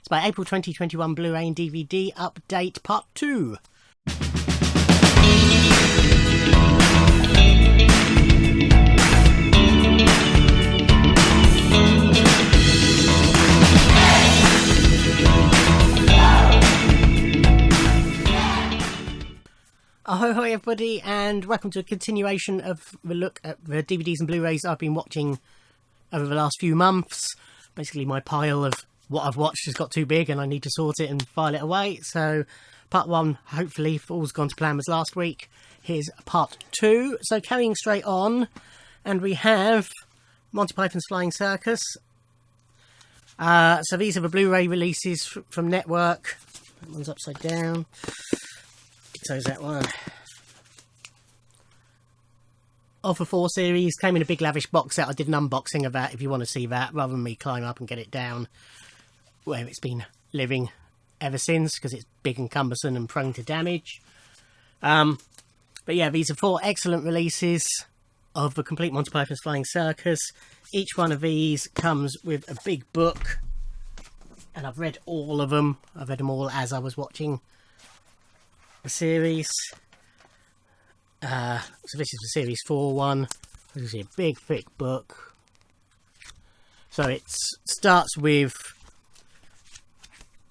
It's my April 2021 Blu-ray and DVD update part 2. Ahoy everybody, and welcome to a continuation of the look at the DVDs and Blu-rays I've been watching over the last few months. Basically my pile of what I've watched has got too big and I need to sort it and file it away. So part 1, hopefully, if all's gone to plan, was last week. Here's part 2. So carrying straight on, and we have Monty Python's Flying Circus. So these are the Blu-ray releases from Network. That one's upside down. So's that one. Of the 4 series, came in a big lavish box set. I did an unboxing of that if you want to see that, rather than me climb up and get it down where it's been living ever since, because it's big and cumbersome and prone to damage. But yeah, these are 4 excellent releases of the complete Monty Python's Flying Circus. Each one of these comes with a big book, and I've read all of them. I've read them all as I was watching the series. So this is the series 4 one. This is a big thick book. So it starts with,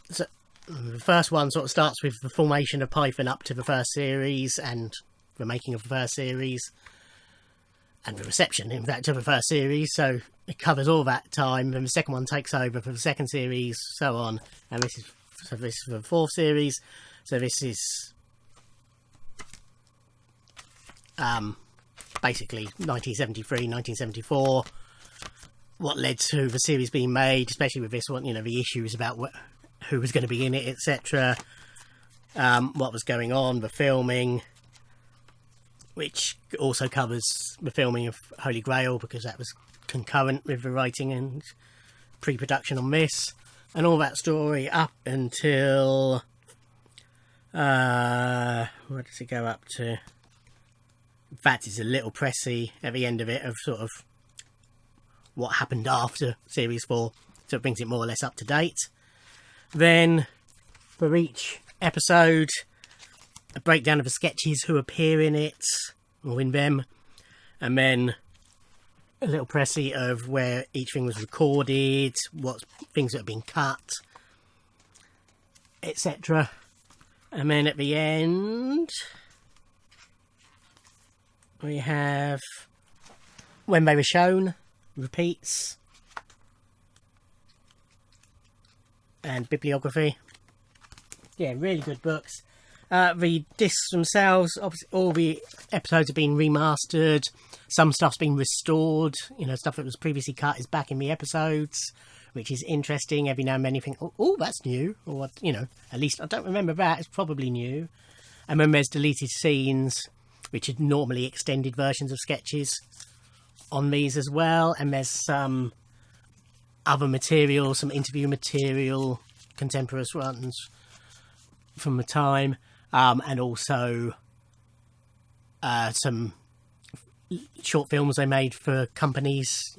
so the first one sort of starts with the formation of Python up to the first series and the making of the first series and the reception in fact of the first series. So it covers all that time. Then the second one takes over for the second series, so on. And this is for the 4th series. So this is basically 1973, 1974, what led to the series being made, especially with this one, you know, the issues about who was going to be in it, etc. What was going on, the filming, which also covers the filming of Holy Grail, because that was concurrent with the writing and pre-production on this, and all that story up until where does it go up to? In fact, it's a little pressy at the end of it of sort of what happened after Series 4, so it brings it more or less up to date. Then, for each episode, a breakdown of the sketches who appear in it, or in them, and then a little pressy of where each thing was recorded, what things that have been cut, etc. And then at the end, we have when they were shown, repeats, and bibliography. Yeah, really good books. The discs themselves, obviously all the episodes have been remastered. Some stuff's been restored. You know, stuff that was previously cut is back in the episodes, which is interesting. Every now and then you think, oh, that's new. Or, you know, at least I don't remember that. It's probably new. And then there's deleted scenes, which are normally extended versions of sketches on these as well. And there's some other material, some interview material, contemporaneous ones from the time, and also some short films they made for companies,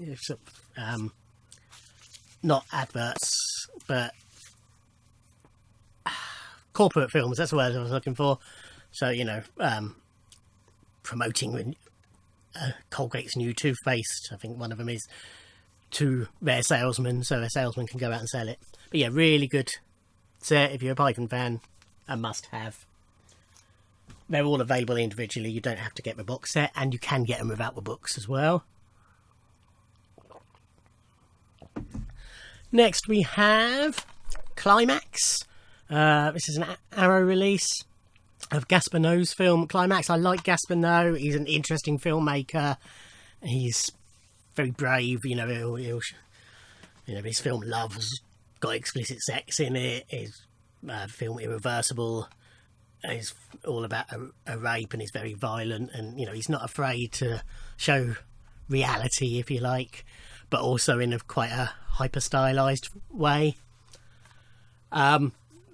not adverts, but corporate films, that's the word I was looking for. So, you know, promoting Colgate's new toothpaste, I think one of them is, to their salesmen, so their salesman can go out and sell it. But yeah, really good set if you're a Python fan, a must have. They're all available individually, you don't have to get the box set, and you can get them without the books as well. Next we have Climax. This is an Arrow release of Gaspar Noé's film Climax. I like Gaspar Noé. He's an interesting filmmaker. He's very brave. You know, he'll you know, his film Love's got explicit sex in it. His film Irreversible is all about a rape, and he's very violent. And you know, he's not afraid to show reality, if you like, but also in quite a hyper stylized way.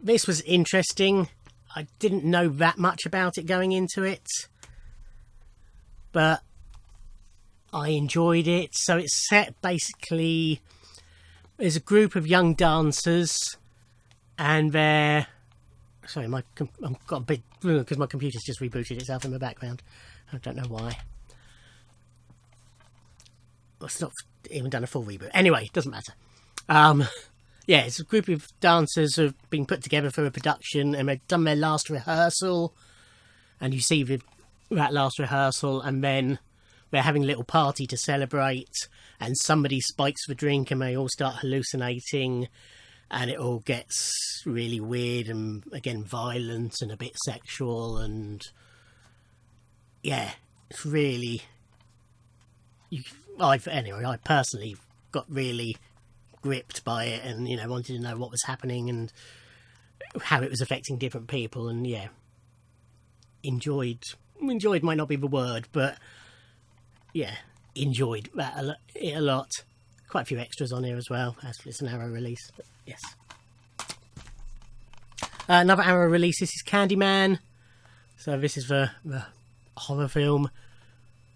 This was interesting. I didn't know that much about it going into it, but I enjoyed it. So it's set basically, there's a group of young dancers and they're... Sorry, I've got a bit... Because my computer's just rebooted itself in the background. I don't know why. Well, it's not even done a full reboot. Anyway, it doesn't matter. Yeah, it's a group of dancers who have been put together for a production, and they've done their last rehearsal. And you see that last rehearsal, and then they're having a little party to celebrate, and somebody spikes the drink, and they all start hallucinating, and it all gets really weird and, again, violent and a bit sexual, and yeah, it's really... Anyway, I personally got really gripped by it, and, you know, wanted to know what was happening and how it was affecting different people, and yeah, enjoyed might not be the word, but yeah, enjoyed that a lot. Quite a few extras on here as well, as it's an Arrow release, but yes. Another Arrow release, this is Candyman. So this is the horror film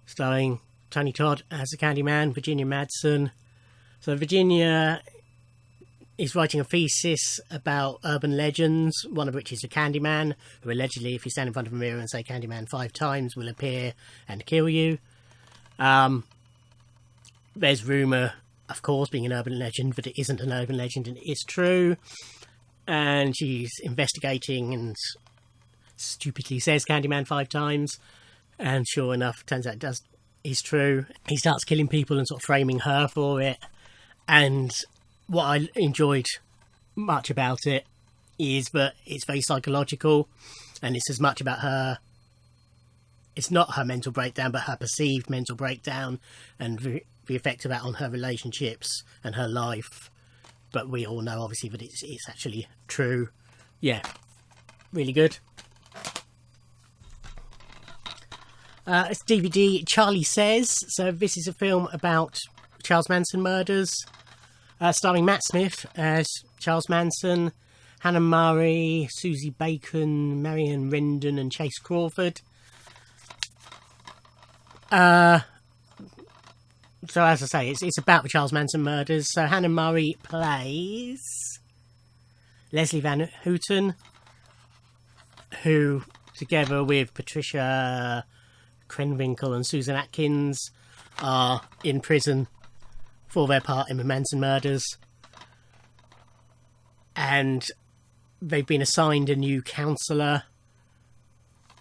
starring Tony Todd as the Candyman, Virginia Madsen. So Virginia is writing a thesis about urban legends, one of which is the Candyman, who allegedly, if you stand in front of a mirror and say Candyman 5 times, will appear and kill you. There's rumour, of course, being an urban legend, but it isn't an urban legend and it is true. And she's investigating and stupidly says Candyman 5 times. And sure enough, turns out it is true. He starts killing people and sort of framing her for it. And what I enjoyed much about it is that it's very psychological, and it's as much about her... It's not her mental breakdown, but her perceived mental breakdown and the effect of that on her relationships and her life. But we all know, obviously, that it's actually true. Yeah, really good. It's DVD, Charlie Says. So this is a film about Charles Manson murders, starring Matt Smith as Charles Manson, Hannah Murray, Susie Bacon, Marion Rendon and Chase Crawford. So as I say, it's about the Charles Manson murders. So Hannah Murray plays Leslie Van Houten, who, together with Patricia Krenwinkel and Susan Atkins, are in prison for their part in the Manson murders. And they've been assigned a new counsellor.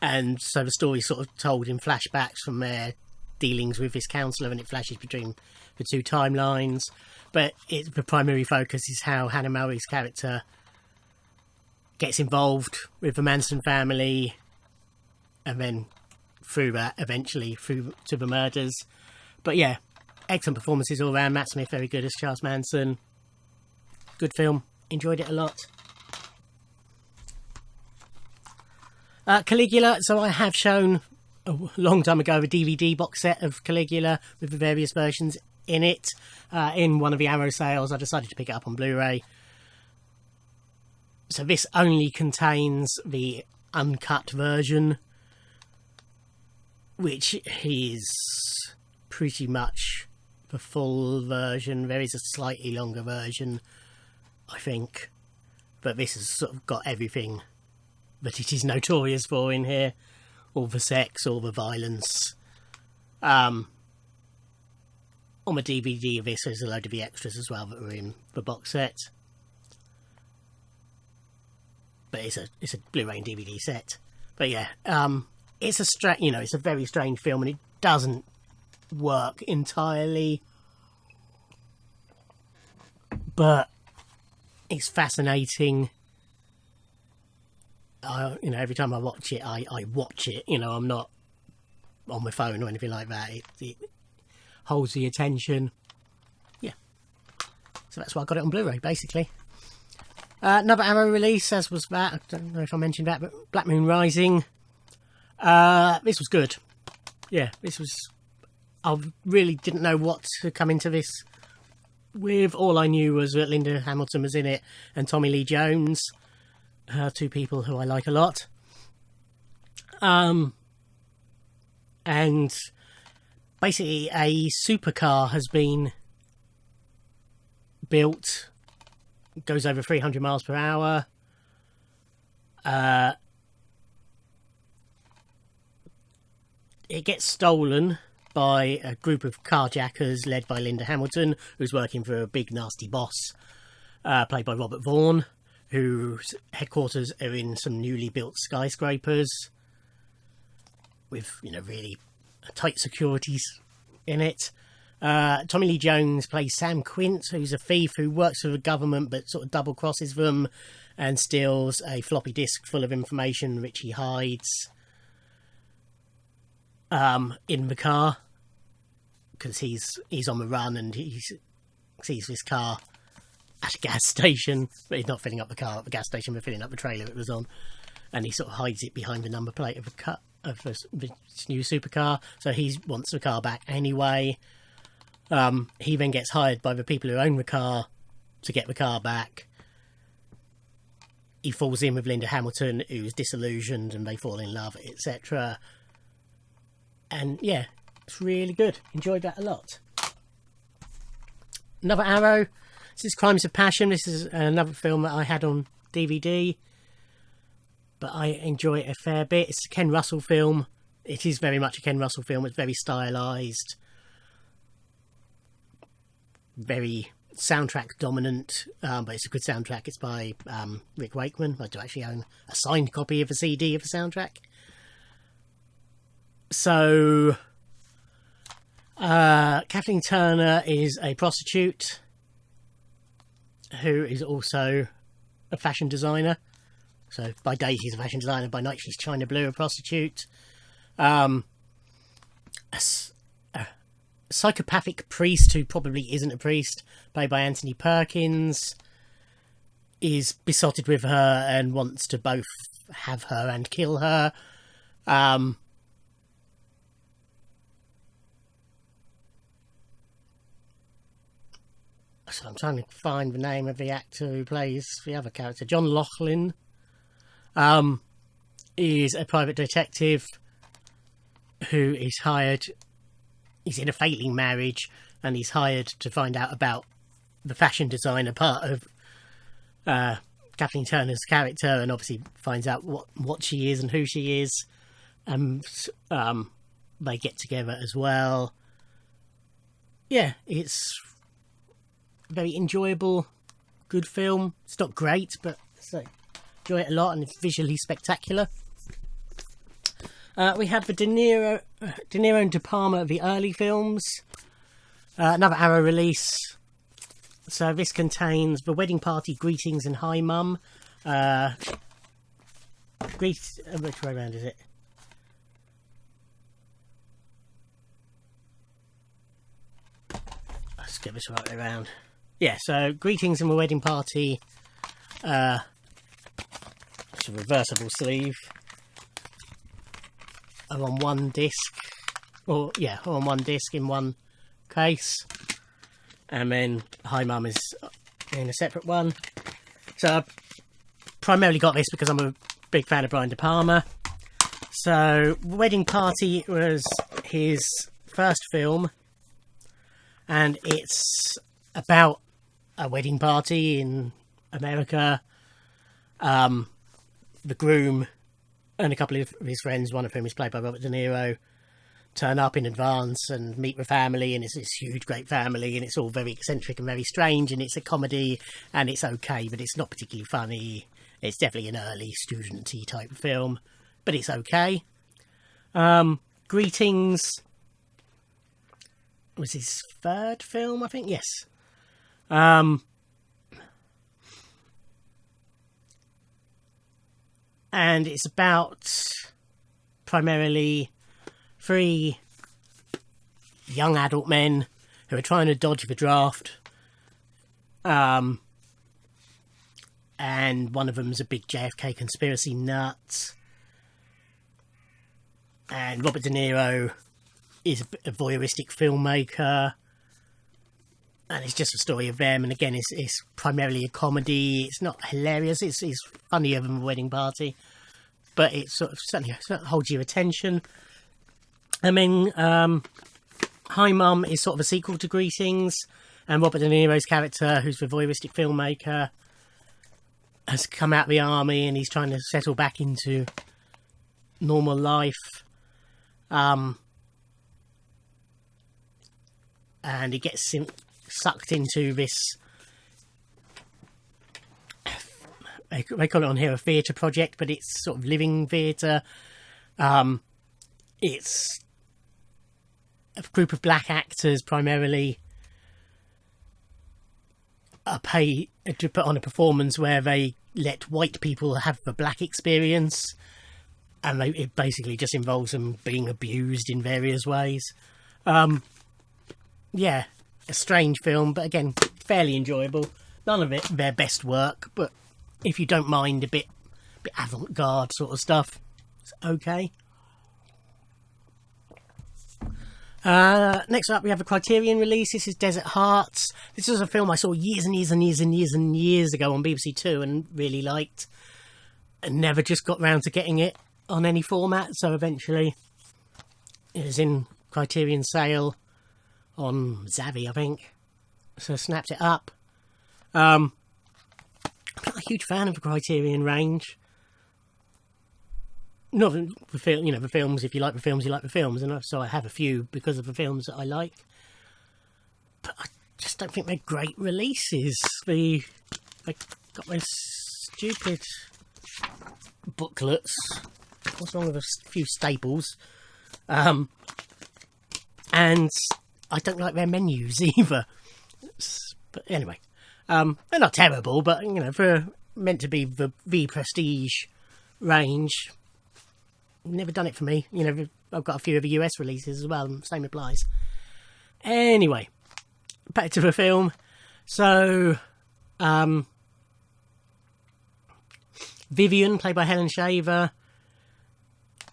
And so the story's sort of told in flashbacks from their dealings with this counsellor, and it flashes between the two timelines. But the primary focus is how Hannah Murray's character gets involved with the Manson family, and then through that, eventually through to the murders. But yeah, excellent performances all around. Matt Smith, very good as Charles Manson. Good film. Enjoyed it a lot. Caligula. So I have shown a long time ago a DVD box set of Caligula with the various versions in it. In one of the Arrow sales, I decided to pick it up on Blu-ray. So this only contains the uncut version, which is pretty much the full version. There is a slightly longer version, I think, but this has sort of got everything that it is notorious for in here. All the sex, all the violence. On the DVD of this, there's a load of the extras as well that were in the box set. But it's a Blu-ray and DVD set. But yeah, it's a very strange film, and it doesn't work entirely. But it's fascinating. Every time I watch it, I watch it. I'm not on my phone or anything like that. It holds the attention. Yeah. So that's why I got it on Blu-ray, basically. Another Arrow release, as was that. I don't know if I mentioned that, but Black Moon Rising. This was good. Yeah, this was... I really didn't know what to come into this with. All I knew was that Linda Hamilton was in it and Tommy Lee Jones. Two people who I like a lot. And basically a supercar has been built, goes over 300 miles per hour, It gets stolen by a group of carjackers led by Linda Hamilton, who's working for a big nasty boss, played by Robert Vaughn, whose headquarters are in some newly built skyscrapers with, you know, really tight securities in it. Tommy Lee Jones plays Sam Quint, who's a thief who works for the government but sort of double crosses them and steals a floppy disk full of information which he hides in the car, because he's on the run and he sees this car at a gas station, but he's not filling up the car at the gas station, but filling up the trailer it was on, and he sort of hides it behind the number plate of this new supercar. So he wants the car back anyway. He then gets hired by the people who own the car to get the car back. He falls in with Linda Hamilton, who's disillusioned, and they fall in love, etc. And yeah, it's really good. Enjoyed that a lot. Another Arrow. This is Crimes of Passion. This is another film that I had on DVD, but I enjoy it a fair bit. It's a Ken Russell film. It is very much a Ken Russell film. It's very stylised, very soundtrack dominant, but it's a good soundtrack. It's by Rick Wakeman. I do actually own a signed copy of a CD of the soundtrack. So Kathleen Turner is a prostitute who is also a fashion designer. So by day she's a fashion designer, by night she's China Blue, a prostitute. A psychopathic priest who probably isn't a priest, played by Anthony Perkins, is besotted with her and wants to both have her and kill her. So I'm trying to find the name of the actor who plays the other character. John Laughlin is a private detective who is hired. He's in a failing marriage and he's hired to find out about the fashion designer part of Kathleen Turner's character, and obviously finds out what she is and who she is. And they get together as well. Yeah, it's very enjoyable, good film. It's not great, but enjoy it a lot, and it's visually spectacular. We have the De Niro and De Palma of the early films. Another Arrow release. So this contains The Wedding Party, Greetings, and Hi Mum. Which way around is it? Let's get this right way around. Yeah, so Greetings and The Wedding Party. It's a reversible sleeve. Are on one disc. On one disc in one case. And then Hi Mum is in a separate one. So I primarily got this because I'm a big fan of Brian De Palma. So Wedding Party was his first film, and it's about a wedding party in America. The groom and a couple of his friends, one of whom is played by Robert De Niro, turn up in advance and meet the family, and it's this huge great family, and it's all very eccentric and very strange, and it's a comedy, and it's okay, but it's not particularly funny. It's definitely an early student-y type of film, but it's okay. Greetings was his third film, I think. Yes. And it's about primarily 3 young adult men who are trying to dodge the draft. And one of them's a big JFK conspiracy nut. And Robert De Niro is a voyeuristic filmmaker. And it's just a story of them. And again, it's primarily a comedy. It's not hilarious. It's funnier than The Wedding Party. But it certainly holds your attention. I mean, Hi Mum is sort of a sequel to Greetings. And Robert De Niro's character, who's the voyeuristic filmmaker, has come out of the army and he's trying to settle back into normal life. And he gets sucked into this, they call it on here a theatre project, but it's sort of living theatre. It's a group of black actors primarily are paid to put on a performance where they let white people have the black experience, and it basically just involves them being abused in various ways. Yeah, a strange film, but again, fairly enjoyable. None of it their best work, but if you don't mind a bit avant-garde sort of stuff, it's okay. Next up, we have a Criterion release. This is Desert Hearts. This was a film I saw years ago on BBC Two and really liked, and never just got round to getting it on any format. So eventually, it was in Criterion sale on Zavvi, I think. So I snapped it up. I'm not a huge fan of the Criterion range. Not the film, the films. If you like the films, you like the films, and so I have a few because of the films that I like. But I just don't think they're great releases. They got those stupid booklets. What's wrong with a few staples? And I don't like their menus either. But anyway, they're not terrible, but for meant to be the prestige range. Never done it for me. I've got a few of the US releases as well, and same applies. Anyway, back to the film. So, Vivian, played by Helen Shaver,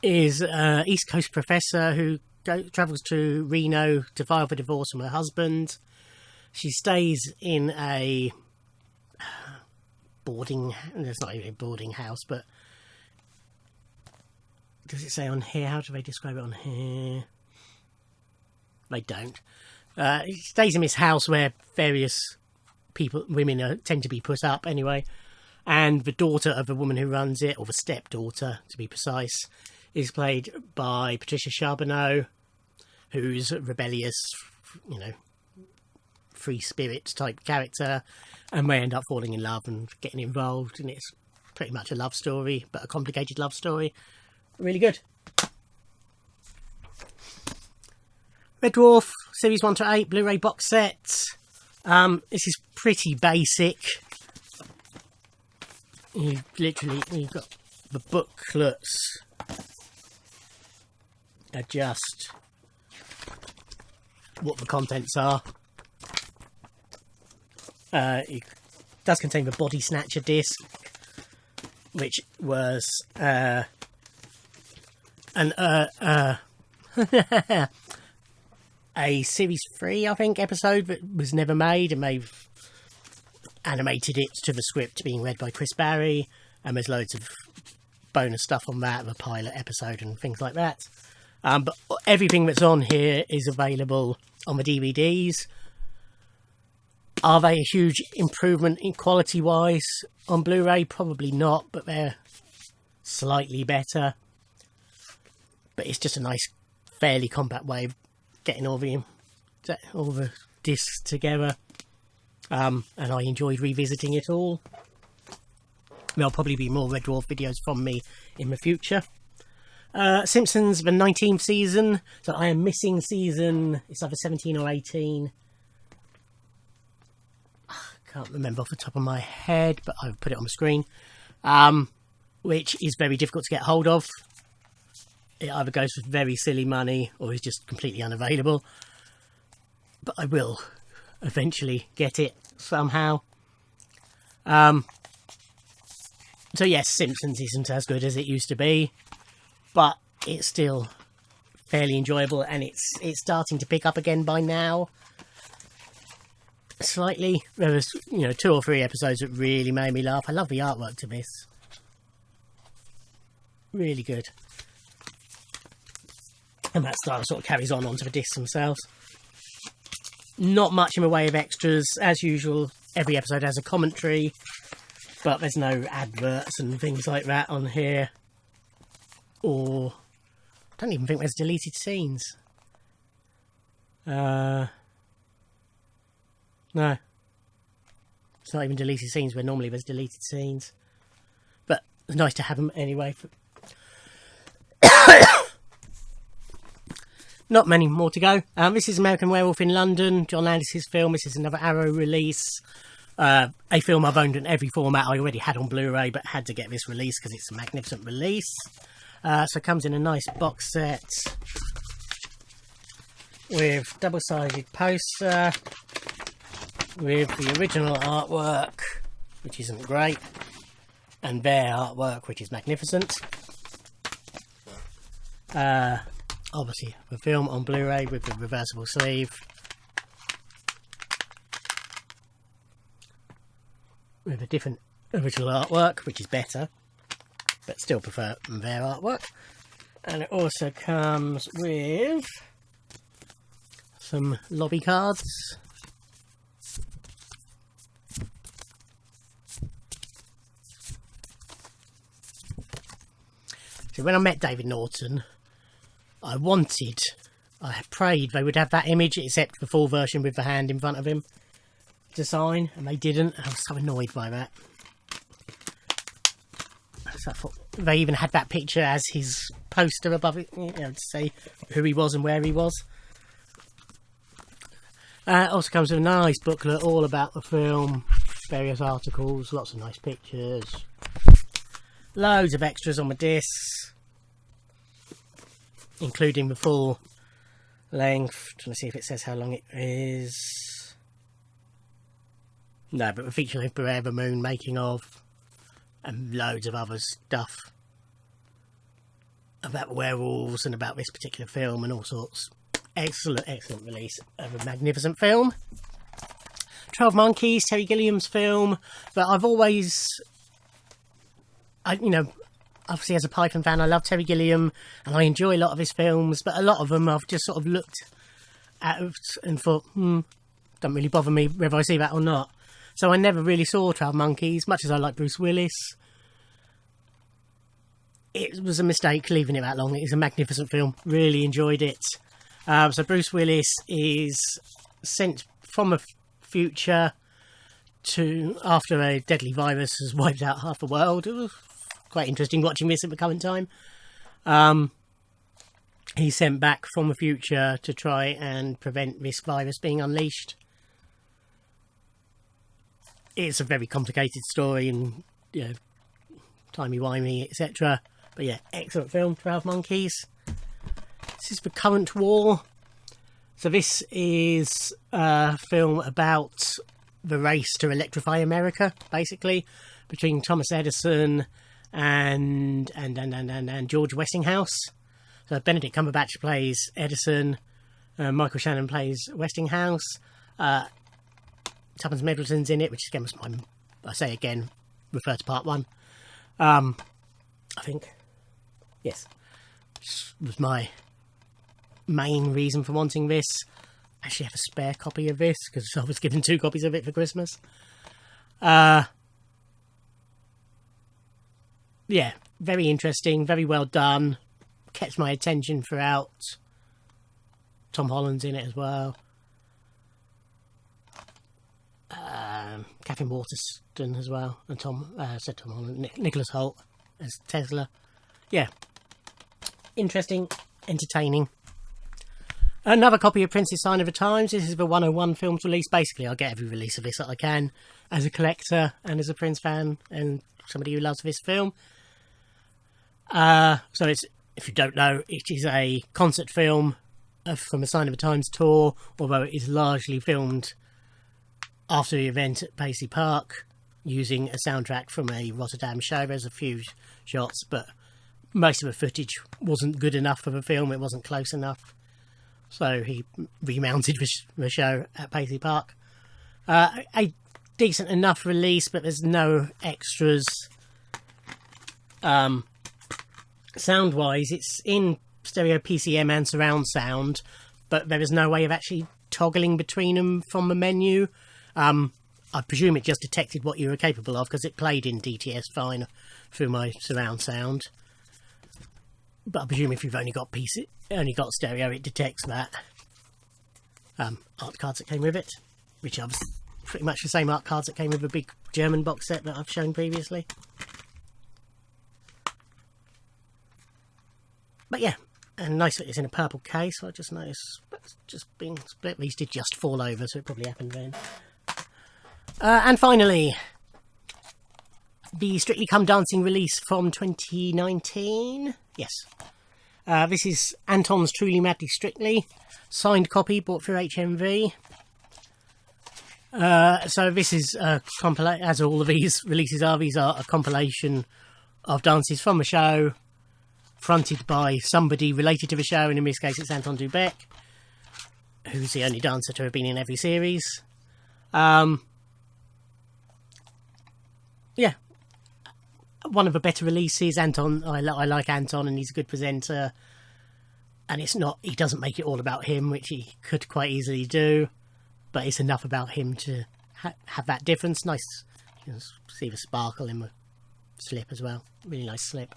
is an East Coast professor who travels to Reno to file for divorce from her husband. She stays in a it's not even a boarding house, but does it say on here? How do they describe it on here? They don't. He stays in this house where various women tend to be put up anyway. And the daughter of the woman who runs it, or the stepdaughter to be precise, is played by Patricia Charbonneau, who's a rebellious, free spirit type character, and they end up falling in love and getting involved. And it's pretty much a love story, but a complicated love story. Really good. Red Dwarf, Series 1 to 8, Blu-ray box set. This is pretty basic. You've got the booklets are just what the contents are. It does contain the Body Snatcher disc, which was a Series 3, I think, episode that was never made, and they've animated it to the script being read by Chris Barry, and there's loads of bonus stuff on that, the pilot episode and things like that. But everything that's on here is available on the DVDs. Are they a huge improvement in quality-wise on Blu-ray? Probably not, but they're slightly better. But it's just a nice, fairly compact way of getting all the discs together. And I enjoyed revisiting it all. There'll probably be more Red Dwarf videos from me in the future. Simpsons, the 19th season. So I am missing season, it's either 17 or 18. Can't remember off the top of my head, but I've put it on the screen. Which is very difficult to get hold of. It either goes for very silly money or is just completely unavailable. But I will eventually get it somehow. So yes, Simpsons isn't as good as it used to be, but it's still fairly enjoyable, and it's starting to pick up again by now. Slightly. There was 2 or 3 episodes that really made me laugh. I love the artwork to this. Really good. And that style sort of carries on onto the discs themselves. Not much in the way of extras. As usual, every episode has a commentary. but there's no adverts and things like that on here, or I don't even think there's deleted scenes. No, it's not even deleted scenes where normally there's deleted scenes, but it's nice to have them anyway. Not many more to go. This is American Werewolf in London, John Landis's film. This is another Arrow release. A film I've owned in every format. I already had on Blu-ray, but had to get this release because it's a magnificent release. So it comes in a nice box set with double-sided poster, with the original artwork, which isn't great, and their artwork, which is magnificent. Obviously, the film on Blu-ray with the reversible sleeve, with a different original artwork, which is better, but still prefer their artwork. And it also comes with some lobby cards. So when I met David Norton, I prayed they would have that image, except the full version with the hand in front of him to sign, and they didn't. I was so annoyed by that. So I thought they even had that picture as his poster above it, you know, to say who he was and where he was. It also comes with a nice booklet all about the film, various articles, lots of nice pictures, loads of extras on the discs, including the full length. Trying to see if it says how long it is. No, but the feature length Forever Moon making of, and loads of other stuff about werewolves and about this particular film and all sorts. Excellent release of a magnificent film. 12 Monkeys, Terry Gilliam's film, but I've always, obviously as a Python fan, I love Terry Gilliam and I enjoy a lot of his films, but a lot of them I've just sort of looked at and thought, don't really bother me whether I see that or not. So I never really saw 12 Monkeys, much as I like Bruce Willis. It was a mistake leaving it that long. It is a magnificent film. Really enjoyed it. So Bruce Willis is sent from a future to after a deadly virus has wiped out half the world. It was quite interesting watching this at the current time. He's sent back from the future to try and prevent this virus being unleashed. It's a very complicated story and, timey-wimey, etc. But yeah, excellent film, 12 Monkeys. This is the current war. So this is a film about the race to electrify America, basically, between Thomas Edison and George Westinghouse. So Benedict Cumberbatch plays Edison, Michael Shannon plays Westinghouse. Tuppence Middleton's in it, which again was I say again, refer to part one. I think, yes, this was my main reason for wanting this. I actually have a spare copy of this because I was given 2 copies of it for Christmas. Yeah, very interesting, very well done, kept my attention throughout. Tom Holland's in it as well. Catherine Waterston as well, and Tom Holland, Nicholas Hoult as Tesla. Yeah, interesting, entertaining. Another copy of Prince's Sign of the Times. This is the 101 films release. Basically, I'll get every release of this that I can as a collector and as a Prince fan and somebody who loves this film. So it's, if you don't know, it is a concert film from a Sign of the Times tour, although it is largely filmed after the event at Paisley Park using a soundtrack from a Rotterdam show. There's a few shots, but most of the footage wasn't good enough for the film. It wasn't close enough. So he remounted the show at Paisley Park. A decent enough release, but there's no extras. Sound-wise, it's in stereo PCM and surround sound, but there is no way of actually toggling between them from the menu. I presume it just detected what you were capable of, because it played in DTS fine through my surround sound. But I presume if you've only got stereo, it detects that. Art cards that came with it, which are pretty much the same art cards that came with a big German box set that I've shown previously. But yeah, and nice that it's in a purple case. I just noticed it's just being split. These did just fall over, so it probably happened then. And finally, the Strictly Come Dancing release from 2019. Yes. This is Anton's Truly Madly Strictly. Signed copy, bought through HMV. So this is a compilation, as all of these releases are. These are a compilation of dances from the show, fronted by somebody related to the show, and in this case it's Anton Dubek, who's the only dancer to have been in every series. Yeah, one of the better releases. Anton, I like Anton, and he's a good presenter. And it's not, he doesn't make it all about him, which he could quite easily do, but it's enough about him to have that difference. Nice, you can see the sparkle in the slip as well. Really nice slip.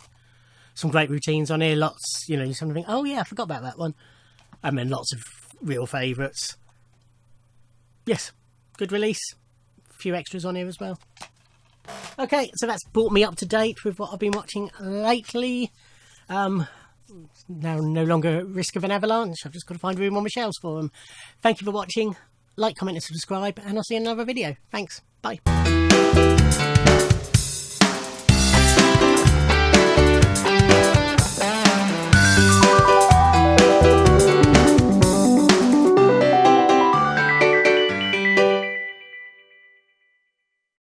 Some great routines on here. Lots, you know, you suddenly think, oh yeah, I forgot about that one. And then lots of real favourites. Yes, good release. A few extras on here as well. Okay, so that's brought me up to date with what I've been watching lately. Now no longer at risk of an avalanche. I've just got to find room on my shelves for them. Thank you for watching. Like, comment and subscribe, and I'll see you in another video. Thanks. Bye.